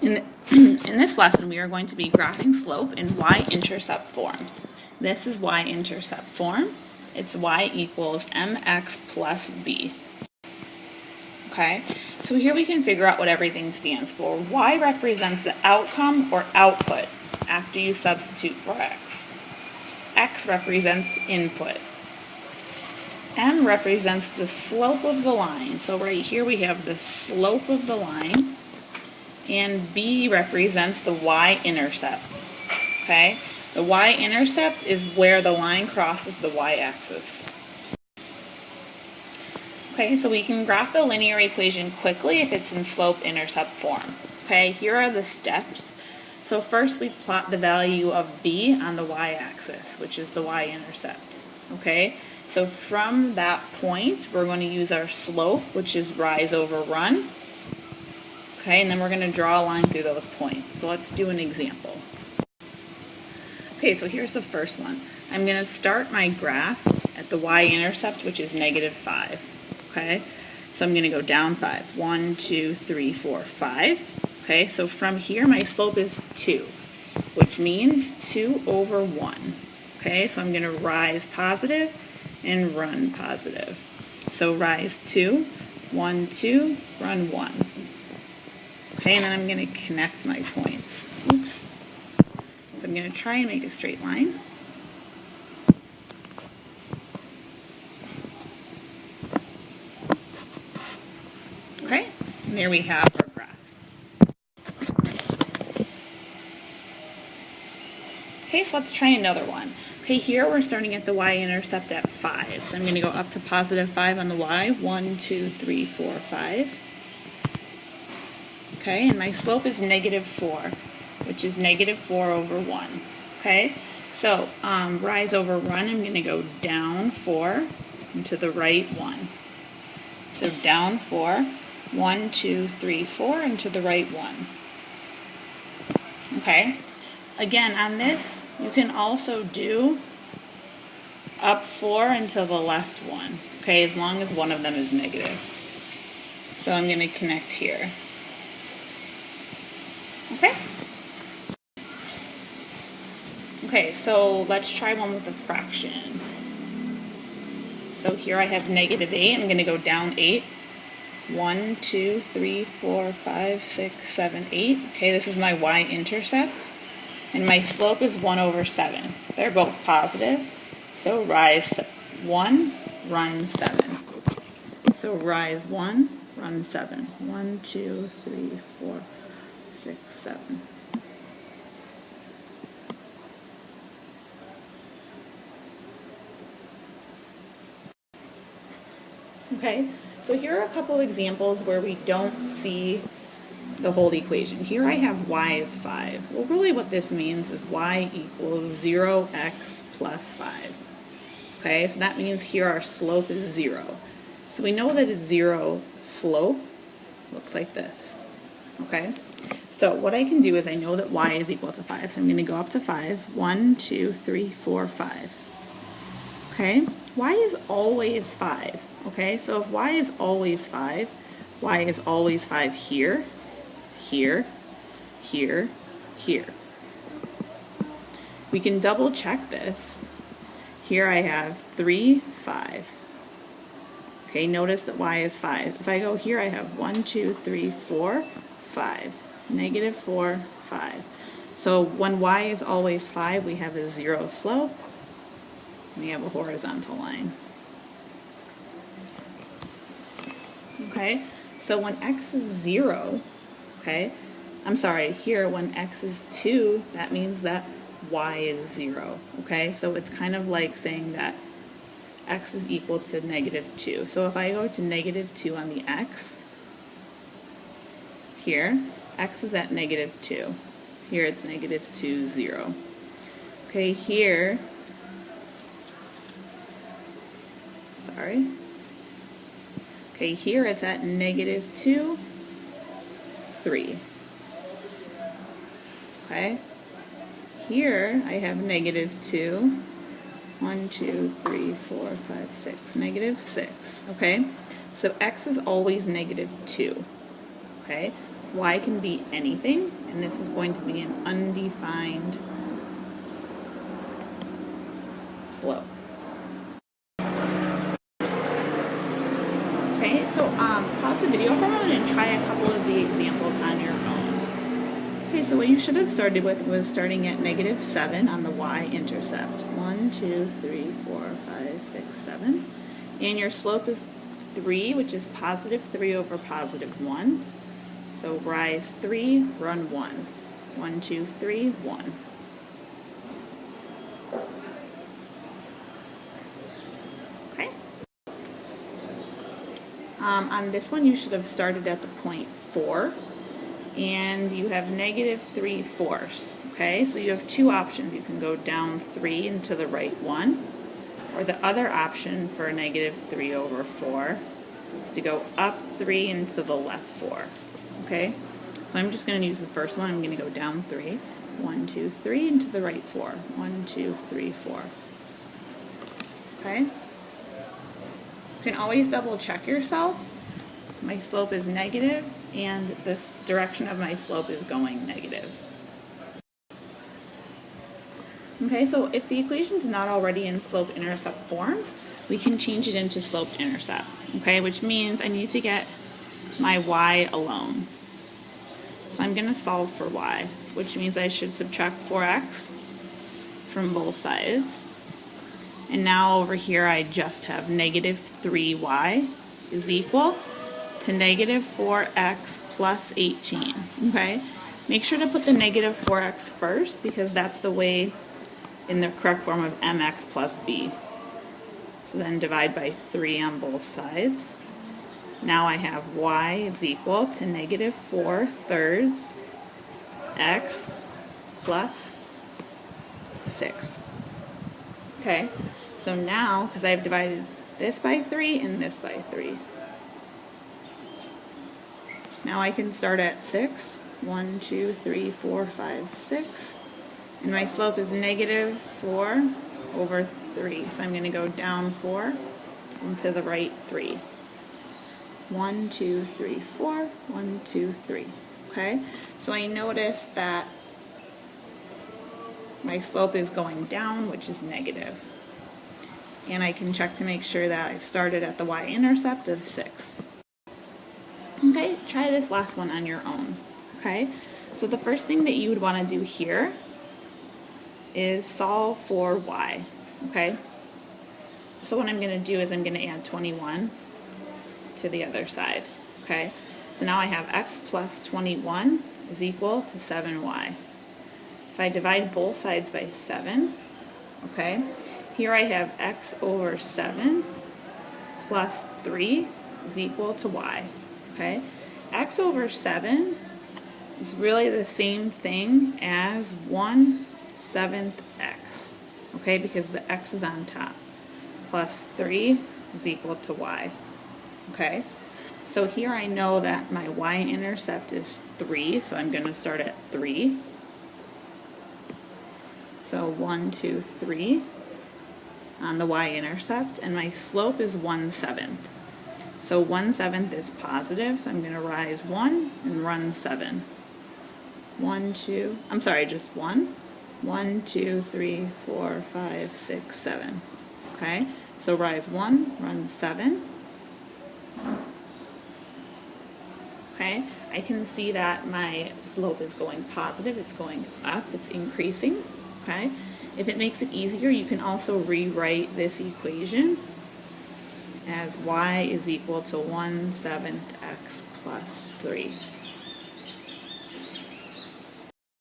In, in this lesson, we are going to be graphing slope in y-intercept form. This is y-intercept form. It's y equals mx plus b. Okay, so here we can figure out what everything stands for. Y represents the outcome or output after you substitute for x. X represents the input. M represents the slope of the line. So right here we have the slope of the line. And B represents the y-intercept. Okay? The y-intercept is where the line crosses the y-axis. Okay, so we can graph the linear equation quickly if it's in slope-intercept form. Okay, here are the steps. So first we plot the value of B on the y-axis, which is the y-intercept. Okay, so from that point, we're going to use our slope, which is rise over run. Okay, and then we're going to draw a line through those points. So let's do an example. Okay, so here's the first one. I'm going to start my graph at the y-intercept, which is -5. Okay, so I'm going to go down 5. 1, 2, 3, 4, 5. Okay, so from here my slope is 2, which means 2 over 1. Okay, so I'm going to rise positive and run positive. So rise 2, 1, 2, run 1. Okay, and then I'm going to connect my points. Oops. So I'm going to try and make a straight line. Okay, and there we have our graph. Okay, so let's try another one. Okay, here we're starting at the y-intercept at 5. So I'm going to go up to +5 on the y. 1, 2, 3, 4, 5. Okay, and my slope is -4, which is -4 over 1. Okay, so rise over run, I'm going to go down 4 and to the right 1. So down 4, 1, 2, 3, 4, and to the right 1. Okay, again on this, you can also do up 4 and to the left 1. Okay, as long as one of them is negative. So I'm going to connect here. Okay. Okay, so let's try one with a fraction. So here I have -8. I'm going to go down 8. 1, 2, 3, 4, 5, 6, 7, 8. Okay, this is my y-intercept. And my slope is 1 over 7. They're both positive. So rise 1, run 7. So rise 1, run 7. 1, 2, 3, 4, 6, 7. Okay, so here are a couple examples where we don't see the whole equation. Here I have y is 5. Well, really what this means is y equals 0x plus 5. Okay, so that means here our slope is 0. So we know that a 0 slope looks like this. Okay, so what I can do is I know that y is equal to 5. So I'm going to go up to 5. 1, 2, 3, 4, 5. Okay, y is always 5. Okay, so if y is always 5, y is always 5 here, here, here, here. We can double check this. Here I have 3, 5. Okay, notice that y is 5. If I go here, I have 1, 2, 3, 4, 5. -4, 5. So when y is always 5, we have a 0 slope. We have a horizontal line. Okay, so when x is 0, okay, I'm sorry, here when x is 2, that means that y is 0. Okay, so it's kind of like saying that x is equal to -2. So if I go to -2 on the x, here, x is at -2. Here it's -2, 0. Okay, here, sorry. Okay, here it's at -2, 3. Okay, here I have -2, 1, 2, 3, 4, 5, 6, -6. Okay, so x is always -2. Okay, y can be anything, and this is going to be an undefined slope. Okay, so pause the video for a moment and try a couple of the examples on your own. Okay, so what you should have started with was starting at -7 on the y-intercept. 1, 2, 3, 4, 5, 6, 7. And your slope is 3, which is +3 over +1. So rise 3, run 1. 1, 2, 3, 1. Okay. On this one, you should have started at the point 4, and you have -3/4. Okay, so you have two options. You can go down 3 and to the right 1, or the other option for -3/4 is to go up 3 and to the left 4. Okay, so I'm just going to use the first one. I'm going to go down 3. 1, 2, 3, and to the right 4. 1, 2, 3, 4. Okay? You can always double check yourself. My slope is negative, and this direction of my slope is going negative. Okay, so if the equation is not already in slope-intercept form, we can change it into slope-intercept, okay, which means I need to get my y alone. So I'm going to solve for y, which means I should subtract 4x from both sides. And now over here I just have -3y is equal to -4x plus 18, okay? Make sure to put the -4x first, because that's the way in the correct form of mx plus b. So then divide by 3 on both sides. Now I have y is equal to -4/3 x plus 6. Okay, so now, because I've divided this by 3 and this by 3, now I can start at 6. 1, 2, 3, 4, 5, 6. And my slope is -4 over 3. So I'm going to go down 4 and to the right 3. 1, 2, 3, 4. 1, 2, 3. Okay? So I notice that my slope is going down, which is negative. And I can check to make sure that I've started at the y-intercept of 6. Okay, try this last one on your own. Okay, so the first thing that you would want to do here is solve for y. Okay, so what I'm going to do is I'm going to add 21 to the other side. Okay, so now I have x plus 21 is equal to 7y. If I divide both sides by 7, okay, here I have x over 7 plus 3 is equal to y. Okay, x over 7 is really the same thing as 1/7 x, okay, because the x is on top, plus 3 is equal to y. Okay, so here I know that my y-intercept is 3, so I'm going to start at 3. So 1, 2, 3 on the y-intercept, and my slope is 1/7. So 1/7 is positive, so I'm going to rise 1 and run 7. 1, 2, I'm sorry, just 1. 1, 2, 3, 4, 5, 6, 7. Okay, so rise 1, run 7. Okay, I can see that my slope is going positive, it's going up, it's increasing. Okay, if it makes it easier, you can also rewrite this equation as y is equal to 1/7 x plus 3.